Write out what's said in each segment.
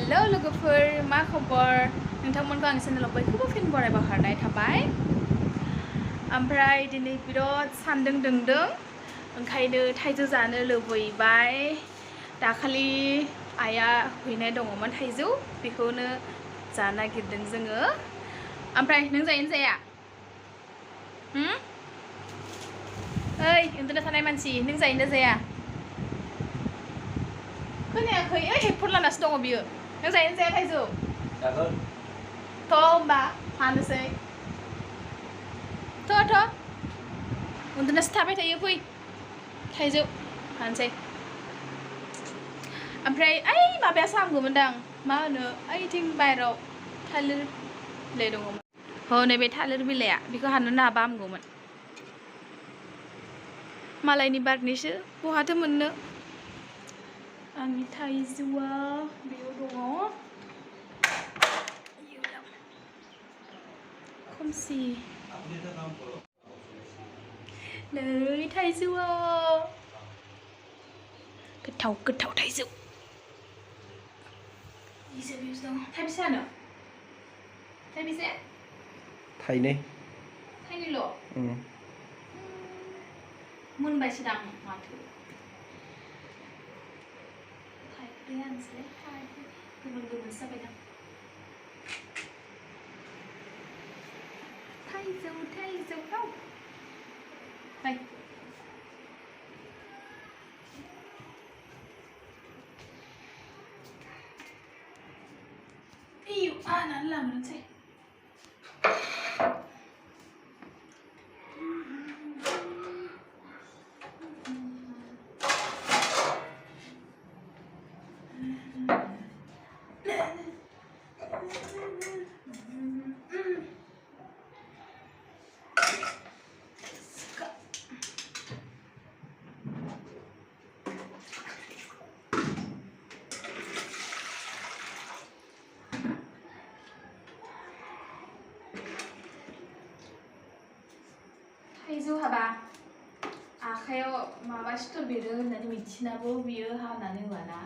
hello लोगोफोर मा खबर नोंथांमोनखौ आंनि चेनेलाव बयखौबो फिन बरायबा हरनाय थाबाय ओमफ्राय दिनै बिराद सान्दुं दुंदों ओंखायनो थाइजौ जानो लुबैबाय दाखालि आइया हैनाय दङमोन थाइजौ बेखौनो जानो नागिरदों जोङो ओमफ्राय नों जायोना जाया ओइ उन्दुना थानाय मानसि नों जायोना जाया खोनायाखै ओइ हेडफन लानासो दङ बियो नों जायोना जाया थाइजौ जागोन थ' होमबा हानोसै थ' उन्दुनासो थाबाय थायो फै थाइजौ हानोसै ओमफ्राय ओइ माबायासो हामगौमोनदां मा होनो ओइथिं बाहेराव थालिर बिलाइ दङमोन नैबे थालिर बिलाइया बेखौ हाननो हाबा हामगौमोन मालायनि बारनिसो बहाथो मोननो आंनि थाइजौआ बेयाव दङ खोमसि नै थाइजौआ गोथाव गोथाव थाइजौ थाइबेसेआनो थाइबेसे थाइनै थाइनैल' मोनबायसो दां माथो थाइब्रै आनोसैलाय थाइब्रै गोमोन गोमोनसो जाबायदां थाइजौ औ बाय हानानै लांग्रोनोसै थाइजौ हाबा आखायाव माबा सिथर बेरो होननानै मिथिनाबो बियो हानानै होआना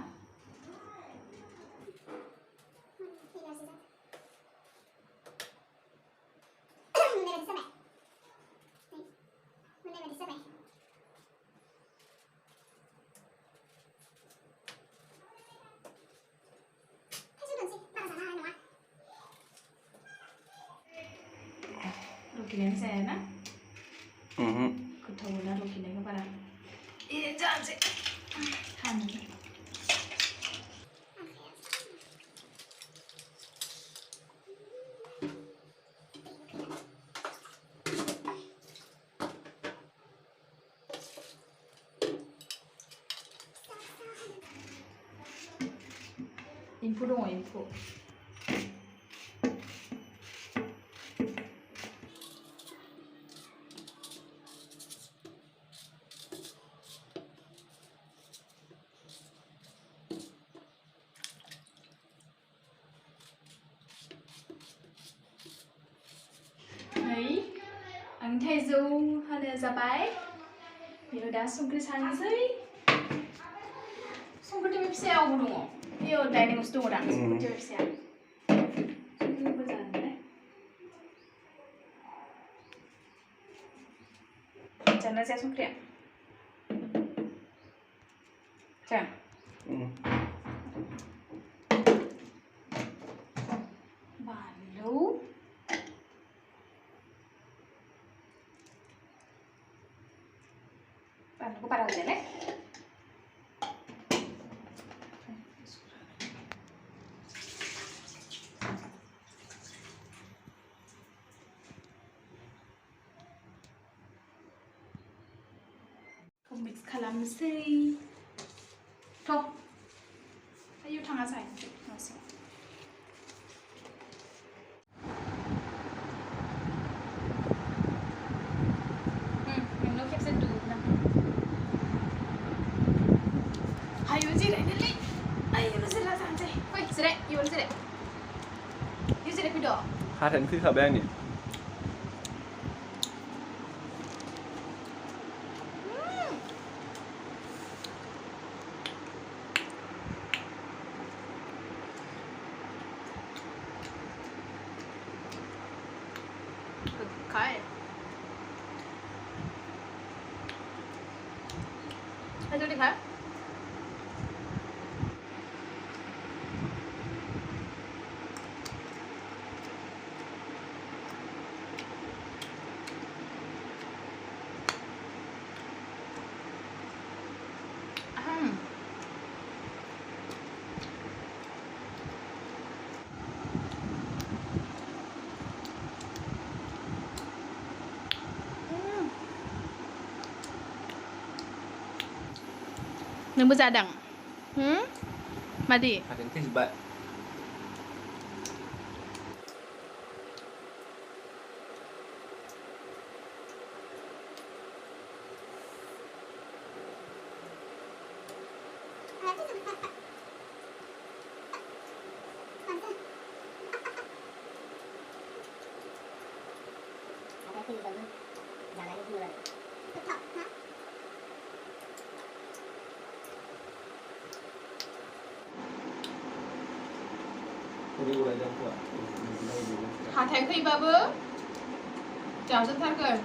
रुखिनायानो जायाना गोथाव मोना रुखिनायखौ बारा जानोसै हानो एम्फौ दङ एम्फौ आंनि थाइजौ हानो जाबाय बेयाव दा संख्रि सारनोसै संख्रि फिसायावबो दङ बेयाव डाइनिंआवसो दङ दां संख्रि फिसाया संख्रिबो जानांगोन जाना जाया संख्रिया जाया बानलु बानलुखौ बारा होजायालै मिक्स खालामनोसै थ' आयौ थाङासै नोंनाव खेबसे दुगैना आयौ जिरायनोलै आयौ जिरायना थानोसै फै जिराय इयावनो जिराय इयाव जिरायफैद' हाथायानो फैखाबाय आंनि खाय थाइजौ दिखाय नोंबो जादों मादि थाथेन खैजोब्बाय हाथाय खैबाबो जाजोबथारगोन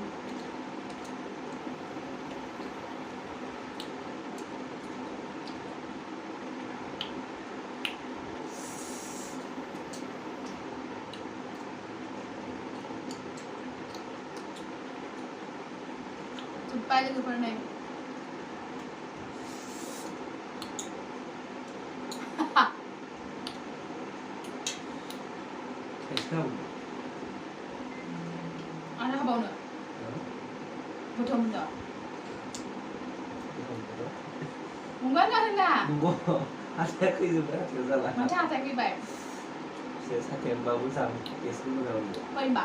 जोब्बाय लोगोफोर नै आरो हाबावनो गोथाव मोनदों मुगा होना नंगौ हाथाया खैजोब्बाय हाथायाव जाला माथो हाथाय फैबाय से साथेनबाबो जां एसे मोजां मोनदों फै होनबा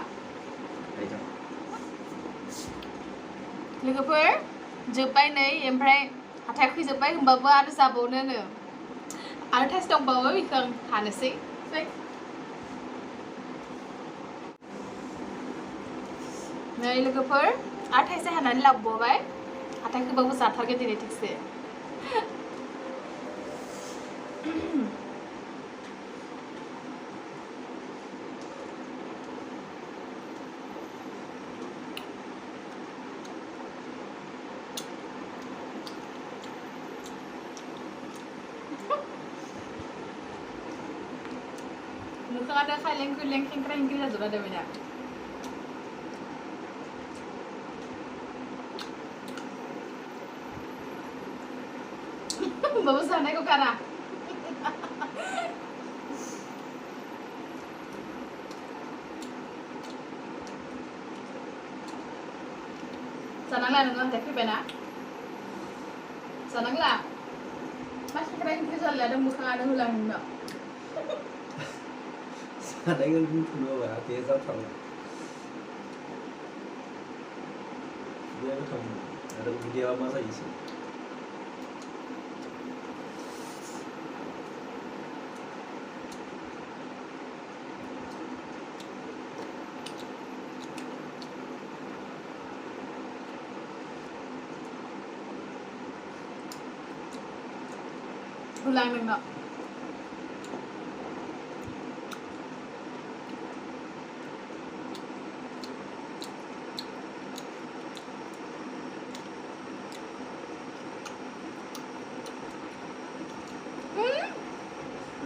बायदों लोगोफोर जोब्बाय नै ओमफ्राय हाथाय खैजोब्बाय होनबाबो आरो जाबावनोनो आरो थाइसे दंबावो बेखौ आं हानोसै नै लोगोफोर आरो थाइसे हानानै लाबोबावबाय हाथाय खैबाबो जाथारगोन दिनै थिगसे मोखाङानो खायलें खुइलें खेंख्रा खेंख्रि जाजोबना दं बेना होमबाबो जानायखौ गारा जानांला नोङो हाथाय फैबायना जानांला मा खेंख्रा खेंख्रि जालायदों मोखाङानो होला नोंनो जानायखौ बुंथ'नो होबा हाथाया जाथारला उदैया गोथाव मोनो आरो उदैया मा जायोसै हुलां नोंनो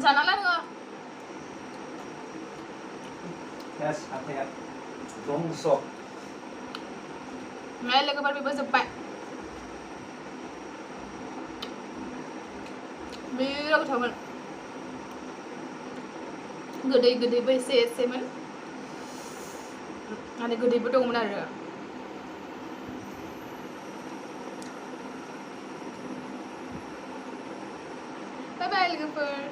जानांला नोङो Yes, हाथाया दंस' नै लोगोफोर बेबो जोब्बाय बिराद गोथावमोन गोदै गोदैबो एसे एसेमोन आरो गोदैबो दंमोन आरो बाय बाय लोगोफोर